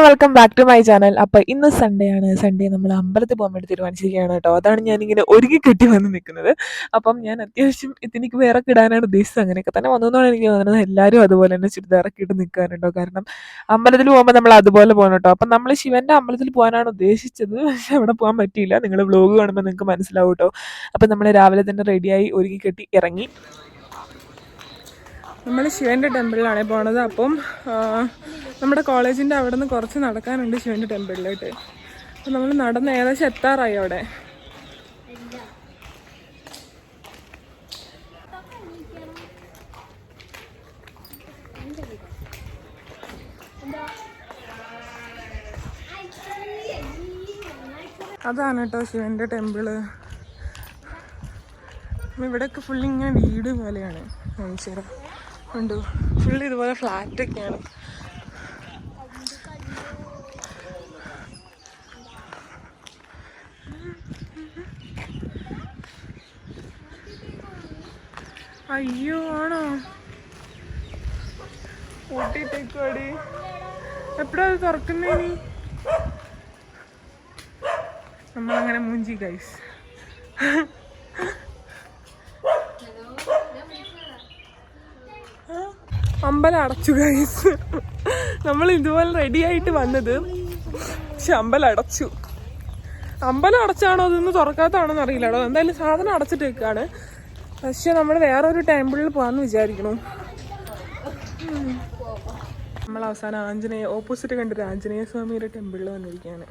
Welcome back to my channel. അപ്പോൾ ഇന്ന് Sunday ആണ്. സൺഡേ നമ്മൾ അമ്പലത്തിൽ പോകാൻ വേണ്ടി തീരുമാനിച്ചിരിക്കുകയാണ് കേട്ടോ. അതാണ് ഞാനിങ്ങനെ ഒരുങ്ങി കെട്ടി വന്ന് നിൽക്കുന്നത്. അപ്പം ഞാൻ അത്യാവശ്യം ഇതിനിക്ക് വേറെ ഇടാനാണ് ഉദ്ദേശിച്ചത്. അങ്ങനെയൊക്കെ തന്നെ വന്നതെന്നാണ് എനിക്ക് തോന്നുന്നത്. എല്ലാവരും അതുപോലെ തന്നെ ചുരിദാറൊക്കെ ഇട്ട് നിൽക്കാനുണ്ടോ. കാരണം അമ്പലത്തിൽ പോകുമ്പോൾ നമ്മൾ അതുപോലെ പോകണം കേട്ടോ. അപ്പം നമ്മൾ ശിവൻ്റെ അമ്പലത്തിൽ പോകാനാണ് ഉദ്ദേശിച്ചത്. പക്ഷെ അവിടെ പോകാൻ പറ്റിയില്ല. നിങ്ങൾ വ്ലോഗ് കാണുമ്പോൾ നിങ്ങൾക്ക് മനസ്സിലാവും കേട്ടോ. അപ്പം നമ്മൾ രാവിലെ തന്നെ റെഡിയായി ഒരുങ്ങി കെട്ടി ഇറങ്ങി. നമ്മൾ ശിവൻ്റെ ടെമ്പിളിലാണ് പോണത്. അപ്പം നമ്മുടെ കോളേജിൻ്റെ അവിടെ നിന്ന് കുറച്ച് നടക്കാനുണ്ട് ശിവൻ്റെ ടെമ്പിളിലോട്ട്. അപ്പം നമ്മൾ നടന്ന് ഏകദേശം എത്താറായി അവിടെ. അതാണ് കേട്ടോ ശിവൻ്റെ ടെമ്പിള്. ഇവിടെയൊക്കെ ഫുള്ള് ഇങ്ങനെ വീട് പോലെയാണ്. കാണിച്ചുതരാം. ഉണ്ട് ഫുള്ള് ഇതുപോലെ ഫ്ലാറ്റൊക്കെയാണ്. അയ്യോ ആണോ? കൂട്ടിട്ടേക്കുവാടി. എപ്പോഴാ അത് തുറക്കുന്നേനി? നമ്മളങ്ങനെ മൂഞ്ചി ഗൈസ്. അമ്പലം അടച്ചു ഗൈസ്. നമ്മൾ ഇതുപോലെ റെഡി ആയിട്ട് വന്നത്, പക്ഷെ അമ്പലം അടച്ചു. അമ്പലം അടച്ചാണോ അതൊന്ന് തുറക്കാത്താണോന്ന് അറിയില്ല കേട്ടോ. എന്തായാലും സാധനം അടച്ചിട്ട് വെക്കാണ്. പക്ഷെ നമ്മൾ വേറൊരു ടെമ്പിളിൽ പോകാമെന്ന് വിചാരിക്കണു. നമ്മൾ അവസാനം ഓപ്പോസിറ്റ് കണ്ടൊരു ആഞ്ജനേയ സ്വാമിയുടെ ടെമ്പിളിൽ വന്നിരിക്കുകയാണ്.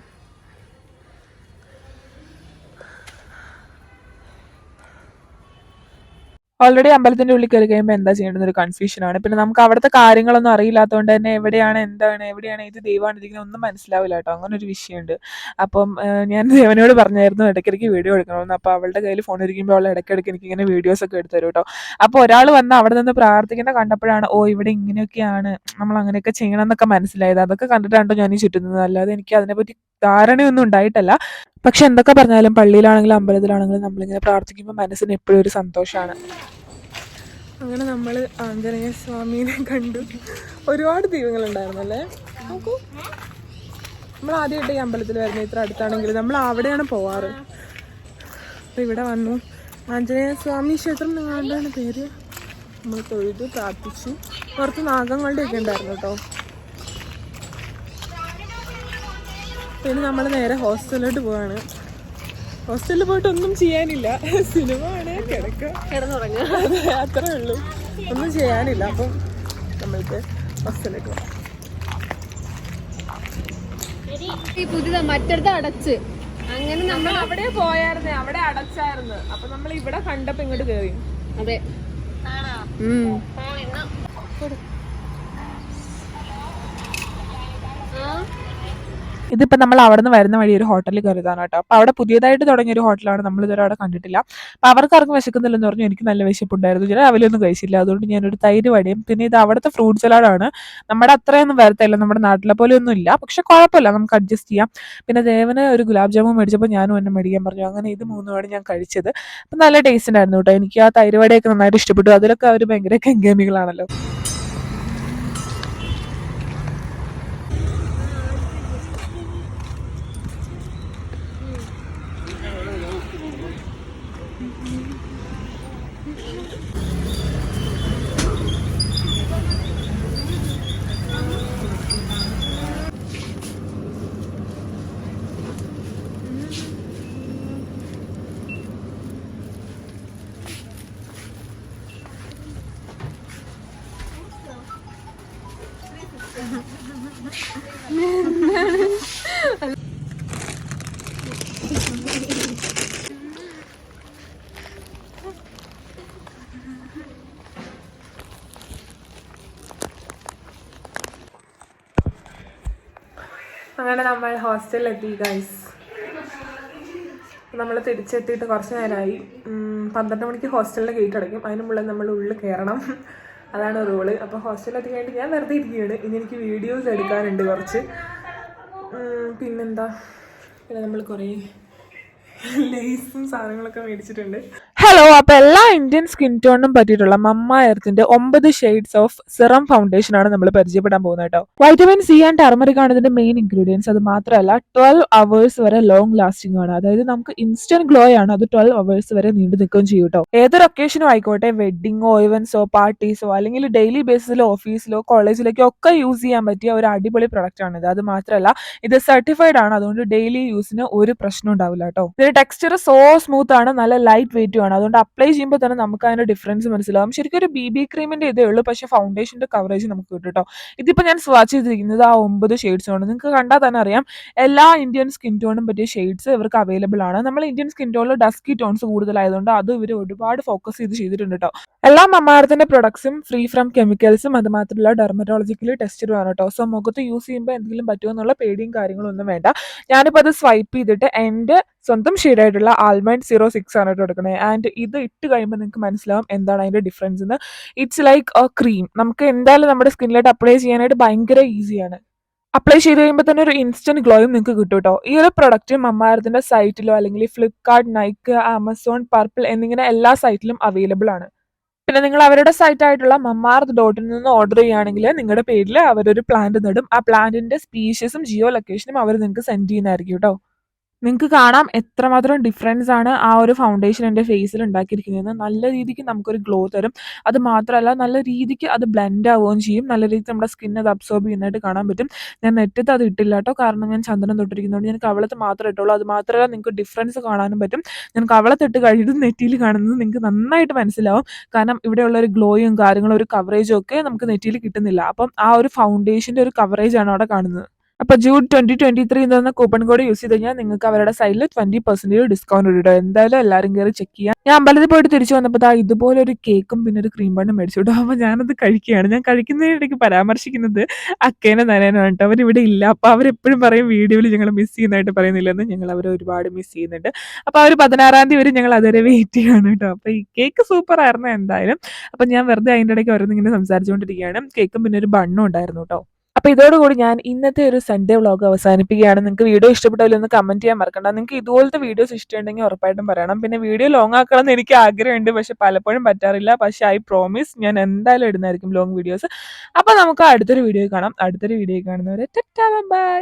ഓൾറെഡി അമ്പലത്തിൻ്റെ ഉള്ളിൽ കയറി കഴിയുമ്പോൾ എന്താ ചെയ്യേണ്ടതെന്നൊരു കൺഫ്യൂഷനാണ്. പിന്നെ നമുക്ക് അവിടുത്തെ കാര്യങ്ങളൊന്നും അറിയില്ലാത്തതുകൊണ്ട് തന്നെ എവിടെയാണ് ഇത് ദൈവമാണ് ഇരിക്കുന്നത് ഒന്നും മനസ്സിലാവില്ല കേട്ടോ. അങ്ങനെ ഒരു വിഷയമുണ്ട്. അപ്പം ഞാൻ ദേവനോട് പറഞ്ഞായിരുന്നു ഇടയ്ക്കിടയ്ക്ക് വീഡിയോ എടുക്കണമെന്ന്. അപ്പോൾ അവളുടെ കയ്യിൽ ഫോൺ ഇരിക്കുമ്പോൾ അവൾ ഇടയ്ക്കിടയ്ക്ക് എനിക്ക് ഇങ്ങനെ വീഡിയോസൊക്കെ എടുത്തു തരും കേട്ടോ. അപ്പോൾ ഒരാൾ വന്ന് അവിടെ നിന്ന് പ്രാർത്ഥിക്കുന്ന കണ്ടപ്പോഴാണ് ഇവിടെ ഇങ്ങനെയൊക്കെയാണ്, നമ്മൾ അങ്ങനെയൊക്കെ ചെയ്യണം എന്നൊക്കെ മനസ്സിലായത്. അതൊക്കെ കണ്ടിട്ടാണ് ഞാൻ ഈ ചുറ്റുന്നത്. അല്ലാതെ എനിക്ക് അതിനെപ്പറ്റി ധാരണയൊന്നും ഉണ്ടായിട്ടല്ല. പക്ഷെ എന്തൊക്കെ പറഞ്ഞാലും പള്ളിയിലാണെങ്കിലും അമ്പലത്തിലാണെങ്കിലും നമ്മളിങ്ങനെ പ്രാർത്ഥിക്കുമ്പോൾ മനസ്സിന് എപ്പോഴും ഒരു സന്തോഷമാണ്. അങ്ങനെ നമ്മൾ ആഞ്ജനേയ സ്വാമീനെ കണ്ടു. ഒരുപാട് ദൈവങ്ങളുണ്ടായിരുന്നല്ലേ. നോക്കൂ, നമ്മൾ ആദ്യമായിട്ട് ഈ അമ്പലത്തിൽ വരുന്നത്. ഇത്ര അടുത്താണെങ്കിലും നമ്മൾ അവിടെയാണ് പോവാറ്. അപ്പോൾ ഇവിടെ വന്നു. ആഞ്ജനേയ സ്വാമി ക്ഷേത്രം നിങ്ങളുടെ പേര്. നമ്മൾ തൊഴുതു പ്രാർത്ഥിച്ചു. പുറത്ത് നാഗങ്ങളുടെയൊക്കെ ഉണ്ടായിരുന്നു കേട്ടോ. പിന്നെ നമ്മൾ നേരെ ഹോസ്റ്റലിലോട്ട് പോവാണ്. ഹോസ്റ്റലിൽ പോയിട്ട് ഒന്നും ചെയ്യാനില്ല. സിനിമ ആണ്, കിടന്നുറങ്ങുക, അത്രേ ഉള്ളൂ. ഒന്നും ചെയ്യാനില്ല. അപ്പം നമ്മൾക്ക് ഹോസ്റ്റലിലേക്ക് പോകാം. മറ്റടുത്ത് അടച്ച്, അങ്ങനെ നമ്മൾ അവിടെ പോയായിരുന്നേ, അവിടെ അടച്ചായിരുന്നു. അപ്പൊ നമ്മൾ ഇവിടെ കണ്ടപ്പോ ഇങ്ങോട്ട് കയറി. അതെ. ഇതിപ്പോൾ നമ്മൾ അവിടെ നിന്ന് വരുന്ന വഴി ഒരു ഹോട്ടലിൽ കയറിയതാണ് കേട്ടോ. അപ്പോൾ അവിടെ പുതിയതായിട്ട് തുടങ്ങിയ ഒരു ഹോട്ടലാണ്. നമ്മളിതുവരെ അവിടെ കണ്ടിട്ടില്ല. അപ്പോൾ അവർക്കാർക്കും വിശക്കുന്നില്ലെന്ന് പറഞ്ഞു. എനിക്ക് നല്ല വിശപ്പുണ്ടായിരുന്നു. ചില അവലൊന്നും കഴിച്ചില്ല. അതുകൊണ്ട് ഞാനൊരു തൈര് വടയും, പിന്നെ ഇത് അവിടുത്തെ ഫ്രൂട്ട് സലാഡാണ്. നമ്മുടെ അത്രയൊന്നും വരത്തില്ല, നമ്മുടെ നാട്ടിലെ പോലെ ഒന്നും ഇല്ല. പക്ഷെ കുഴപ്പമില്ല, നമുക്ക് അഡ്ജസ്റ്റ് ചെയ്യാം. പിന്നെ ദേവന് ഒരു ഗുലാബ് ജാമുൻ മേടിച്ചപ്പോൾ ഞാനും എന്നെ മേടിക്കാൻ പറഞ്ഞു. അങ്ങനെ ഇത് മൂന്നുമാണ് ഞാൻ കഴിച്ചത്. അപ്പം നല്ല ടേസ്റ്റ് ഉണ്ടായിരുന്നു കേട്ടോ. എനിക്ക് ആ തൈര് വടയൊക്കെ നന്നായിട്ട് ഇഷ്ടപ്പെട്ടു. അതിലൊക്കെ അവർ ഭയങ്കര കെങ്കേമികളാണല്ലോ. അങ്ങനെ നമ്മൾ ഹോസ്റ്റലിലെത്തി ഗൈസ്. നമ്മൾ തിരിച്ചെത്തിയിട്ട് കുറച്ച് നേരമായി. 12 മണിക്ക് ഹോസ്റ്റലിൻ്റെ ഗേറ്റ് അടയ്ക്കും. അതിന് മുകളിൽ നമ്മൾ ഉള്ളിൽ കയറണം. അതാണ് റൂള്. അപ്പോൾ ഹോസ്റ്റലിലെത്തി കഴിഞ്ഞിട്ട് ഞാൻ വെറുതെ ഇരിക്കുകയാണ്. ഇനി എനിക്ക് വീഡിയോസ് എടുക്കാനുണ്ട് കുറച്ച്. പിന്നെന്താ, പിന്നെ നമ്മൾ കുറേ ലേസും സാധനങ്ങളൊക്കെ മേടിച്ചിട്ടുണ്ട്. ഹലോ, അപ്പൊ എല്ലാ ഇന്ത്യൻ സ്കിൻ ടോണിനും പറ്റിയിട്ടുള്ള മമ്മ എർത്തിന്റെ 9 ഷെയ്ഡ്സ് ഓഫ് സിറം ഫൗണ്ടേഷൻ ആണ് നമ്മൾ പരിചയപ്പെടാൻ പോകുന്നത് കേട്ടോ. വൈറ്റമിൻ സി ആൻഡ് ടർമറിക് ആണ് ഇതിന്റെ മെയിൻ ഇൻഗ്രീഡിയൻസ്. അത് മാത്രമല്ല 12 അവേഴ്സ് വരെ ലോങ് ലാസ്റ്റിംഗ് ആണ്. അതായത് നമുക്ക് ഇൻസ്റ്റന്റ് ഗ്ലോ ആണ്. അത് 12 അവേഴ്സ് വരെ നീണ്ടു നിൽക്കുകയും ചെയ്യും കേട്ടോ. ഏതൊരു ഒക്കേഷനും ആയിക്കോട്ടെ, വെഡിങ്ങോ ഇവന്റ്സോ പാർട്ടീസോ അല്ലെങ്കിൽ ഡെയിലി ബേസിസിലോ ഓഫീസിലോ കോളേജിലേക്കോ ഒക്കെ യൂസ് ചെയ്യാൻ പറ്റിയ ഒരു അടിപൊളി പ്രൊഡക്റ്റ് ആണ് ഇത്. അത് മാത്രമല്ല ഇത് സർട്ടിഫൈഡ് ആണ്. അതുകൊണ്ട് ഡെയിലി യൂസിന് ഒരു പ്രശ്നം ഉണ്ടാവില്ല കേട്ടോ. ഇതിന്റെ ടെക്സ്ചർ സോ സ്മൂത്ത് ആണ്, നല്ല ലൈറ്റ് വെയിറ്റും ആണ്. അതുകൊണ്ട് അപ്ലൈ ചെയ്യുമ്പോൾ തന്നെ നമുക്ക് അതിന്റെ ഡിഫറൻസ് മനസ്സിലാവും. ശരിക്കും ഒരു ബി ബി ക്രീമിന്റെ ഇതേ ഉള്ളൂ, പക്ഷേ ഫൗണ്ടേഷന്റെ കവറേജ് നമുക്ക് കിട്ടും കേട്ടോ. ഇതിപ്പോ ഞാൻ സ്വാച്ച് ചെയ്തിരിക്കുന്നത് ആ 9 ഷെയ്ഡ്സ് ആണ്. നിങ്ങൾക്ക് കണ്ടാൽ തന്നെ അറിയാം എല്ലാ ഇന്ത്യൻ സ്കിൻ ടോണും പറ്റിയ ഷെയ്ഡ്സ് ഇവർക്ക് അവൈലബിൾ ആണ്. നമ്മൾ ഇന്ത്യൻ സ്കിൻ ടോണിൽ ഡസ്കി ടോൺസ് കൂടുതലായതുകൊണ്ട് അത് ഇവർ ഒരുപാട് ഫോക്കസ് ചെയ്തിട്ടുണ്ട് കേട്ടോ. എല്ലാ മമ്മാർത്തിന്റെ പ്രൊഡക്ട്സും ഫ്രീ ഫ്രം കെമിക്കൽസും അത് മാത്രമല്ല ഡെർമറ്റോളജിക്കലി ടെസ്റ്റഡും ആണ് കേട്ടോ. സോ മുഖത്ത് യൂസ് ചെയ്യുമ്പോൾ എന്തെങ്കിലും പറ്റുമോ എന്നുള്ള പേടിയും കാര്യങ്ങളും ഒന്നും വേണ്ട. ഞാനിപ്പോൾ അത് സ്വൈപ്പ് ചെയ്തിട്ട് എൻ്റെ സ്വന്തം ഷെയ്ഡായിട്ടുള്ള ആൽമണ്ട് 06 ആണ് കേട്ടോ എടുക്കണേ. ആൻഡ് ഇത് ഇട്ട് കഴിയുമ്പോൾ നിങ്ങൾക്ക് മനസ്സിലാവും എന്താണ് അതിന്റെ ഡിഫറൻസ് എന്ന്. It's like A cream. നമുക്ക് എന്തായാലും നമ്മുടെ സ്കിന്നിലായിട്ട് അപ്ലൈ ചെയ്യാനായിട്ട് ഭയങ്കര ഈസിയാണ്. അപ്ലൈ ചെയ്ത് കഴിയുമ്പോൾ തന്നെ ഒരു ഇൻസ്റ്റന്റ് ഗ്ലോയും നിങ്ങൾക്ക് കിട്ടും കേട്ടോ. ഈ ഒരു പ്രൊഡക്റ്റ് മമ്മാർത്തിന്റെ സൈറ്റിലോ അല്ലെങ്കിൽ ഫ്ലിപ്കാർട്ട്, നൈക്ക്, ആമസോൺ, പർപ്പിൾ എന്നിങ്ങനെ എല്ലാ സൈറ്റിലും അവൈലബിൾ ആണ്. പിന്നെ നിങ്ങൾ അവരുടെ സൈറ്റ് ആയിട്ടുള്ള മമ്മാർത്ത് നിന്ന് ഓർഡർ ചെയ്യുകയാണെങ്കിൽ നിങ്ങളുടെ പേരിൽ അവരൊരു പ്ലാന്റ് നടും. ആ പ്ലാന്റിന്റെ സ്പീഷീസും ജിയോ ലൊക്കേഷനും അവർ നിങ്ങൾക്ക് സെൻഡ് ചെയ്യുന്നതായിരിക്കും കേട്ടോ. നിങ്ങൾക്ക് കാണാം എത്രമാത്രം ഡിഫറൻസ് ആണ് ആ ഒരു ഫൗണ്ടേഷൻ എൻ്റെ ഫേസിൽ ഉണ്ടാക്കിയിരിക്കുന്നതെന്ന്. നല്ല രീതിക്ക് നമുക്കൊരു ഗ്ലോ തരും. അത് മാത്രമല്ല നല്ല രീതിക്ക് അത് ബ്ലെൻഡ് ആവുകയും ചെയ്യും. നല്ല രീതിക്ക് നമ്മുടെ സ്കിൻ അത് അബ്സോർബ് ചെയ്യുന്നതായിട്ട് കാണാൻ പറ്റും. ഞാൻ നെറ്റത്ത് അത് ഇട്ടില്ല കേട്ടോ, കാരണം ഞാൻ ചന്ദനം തൊട്ടിരിക്കുന്നതുകൊണ്ട് ഞാൻ കവളത്ത് മാത്രമേ ഇട്ടുള്ളൂ. അത് മാത്രമല്ല നിങ്ങൾക്ക് ഡിഫറൻസ് കാണാനും പറ്റും. ഞാൻ കവളത്തിട്ട് കഴിഞ്ഞിട്ട് നെറ്റിയിൽ കാണുന്നത് നിങ്ങൾക്ക് നന്നായിട്ട് മനസ്സിലാവും. കാരണം ഇവിടെയുള്ള ഒരു ഗ്ലോയും കാര്യങ്ങളും ഒരു കവറേജും ഒക്കെ നമുക്ക് നെറ്റിയിൽ കിട്ടുന്നില്ല. അപ്പം ആ ഒരു ഫൗണ്ടേഷൻ്റെ ഒരു കവറേജ് ആണ് അവിടെ കാണുന്നത്. അപ്പൊ ജൂൺ 2023 എന്ന കൂപ്പൺ കോഡ് യൂസ് ചെയ്ത് കഴിഞ്ഞാൽ നിങ്ങൾക്ക് അവരുടെ സൈഡിൽ 20% ഡിസ്കൗണ്ട് ഇടും. എന്തായാലും എല്ലാവരും കയറി ചെക്ക് ചെയ്യാം. ഞാൻ അമ്പലത്തിൽ പോയിട്ട് തിരിച്ചു വന്നപ്പോൾ ഇതുപോലെ ഒരു കേക്കും പിന്നെ ഒരു ക്രീം ബണ്ണും മേടിച്ചു കേട്ടോ. അപ്പൊ ഞാനത് കഴിക്കുകയാണ്. ഞാൻ കഴിക്കുന്നതിനിടയ്ക്ക് പരാമർശിക്കുന്നത് അക്കേനെ നനേനാണ് കേട്ടോ. അവരിവിടെ ഇല്ല. അപ്പൊ അവരെപ്പോഴും പറയും വീഡിയോയിൽ ഞങ്ങൾ മിസ് ചെയ്യുന്നതായിട്ട് പറയുന്നില്ലെന്ന്. ഞങ്ങൾ അവരെ ഒരുപാട് മിസ് ചെയ്യുന്നുണ്ട്. അപ്പൊ അവർ 16-ാം തീയതി വരെ ഞങ്ങൾ അതുവരെ വെയിറ്റ് ചെയ്യാണ് കേട്ടോ. അപ്പൊ ഈ കേക്ക് സൂപ്പർ ആയിരുന്നു എന്തായാലും. അപ്പൊ ഞാൻ വെറുതെ അതിൻ്റെ ഇടയ്ക്ക് ഓരോന്നിങ്ങനെ സംസാരിച്ചുകൊണ്ടിരിക്കുകയാണ്. കേക്കും പിന്നെ ഒരു ബണ്ണും ഉണ്ടായിരുന്നു കേട്ടോ. അപ്പൊ ഇതോടുകൂടി ഞാൻ ഇന്നത്തെ ഒരു സൺഡേ വ്ളോഗ് അവസാനിപ്പിക്കുകയാണ്. നിങ്ങൾക്ക് വീഡിയോ ഇഷ്ടപ്പെട്ടില്ല എന്ന് കമന്റ് ചെയ്യാൻ മറക്കണ്ട. നിങ്ങൾക്ക് ഇതുപോലത്തെ വീഡിയോസ് ഇഷ്ടമുണ്ടെങ്കിൽ ഉറപ്പായിട്ടും പറയണം. പിന്നെ വീഡിയോ ലോങ് ആക്കണം എന്ന് എനിക്ക് ആഗ്രഹമുണ്ട്, പക്ഷെ പലപ്പോഴും പറ്റാറില്ല. പക്ഷെ ഐ പ്രോമിസ് ഞാൻ എന്തായാലും ഇടുന്നതായിരിക്കും ലോങ് വീഡിയോസ്. അപ്പൊ നമുക്ക് അടുത്തൊരു വീഡിയോ കാണാം. അടുത്തൊരു വീഡിയോ കാണുന്നവരെ ബൈ.